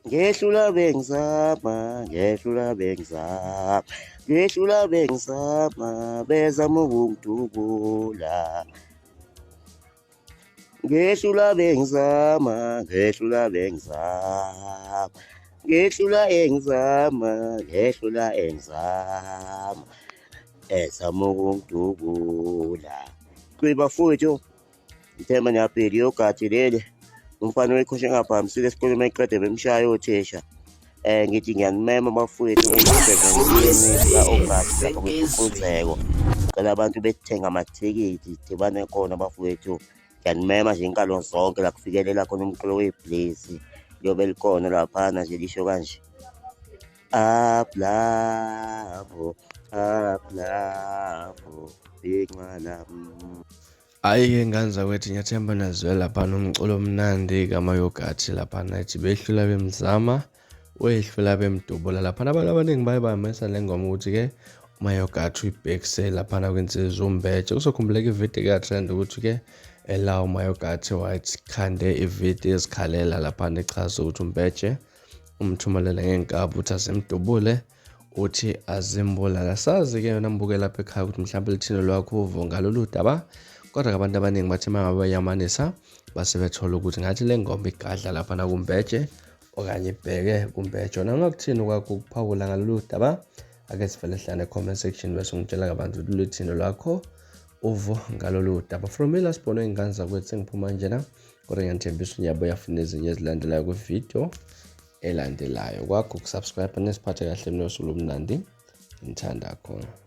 Ngehlula bengizama, ngehlula bengizama, ngehlula bengizama, bezama ukungidubula. Ngehlula bengizama, ngehlula bengizama, ngehlula engizama, ngehlula engizama, ezama ukungidubula. Bafowethu, ngithemba niyaphila iyogathi leli. Umfana wekhoshe ngaphambisile esikoleni mayiqede bemshaya othisha. Ngithi ngiyanimema bafowethu ngiyeni la-August lapha kwePhuquzeko. Cela abantu bethenga amathikithi sidibane khona bafowethu. Ngiyanimema nje inkalo zonke la kufikelela khona umculo weBlaze. Liyobe likhona laphana nje lisho kanje. Aplavo, aplavo, inqalamu. Hhayi-ke ngane zakwethu ngiyathemba nazwela laphana umculo omnandi kamayogathi laphana ethi behlula bemzama wehlula bemdubula laphana. Abantu abaningi baye bamesa le ngoma ukuthi-ke umayogathi uyibhekise laphana kwinsizwa uMbetshe. Uzokhumbuleka ividiyo ka-trend ukuthi-ke la umayogathi wayekhande ividiyo ezikhalela laphana echaza ukuthi uMbetshe umthumelele ngenkabi ukuthi asemdubule uthi azimbulala. Sazi-ke yona mbuke lapha ekhaya ukuthi mhlawumbe lithini lwakho uvo ngalolu daba. Kodwa abantu abaningi bathi uma ngabe bayamanisa base bethola ukuthi ngathi le ngoma igadla laphana kuMbetshe okanye ibheke kuMbetshe. Wona ngakuthini kwakho ukuphawula ngalolu daba? Ake sivele hlane e-comment section bese ungitshela kabanzi ukuthi luthini lwakho uvo ngalolu daba. From me lasibona ingane zakwethu sengiphuma njena, kodwa ngiyathembisa uyabuya funa ezinye ezilandelayo kwividiyo elandelayo. Kwakho ukusubscribe nesiphathe kahle mnosuku lomnandi. Ngithanda khona.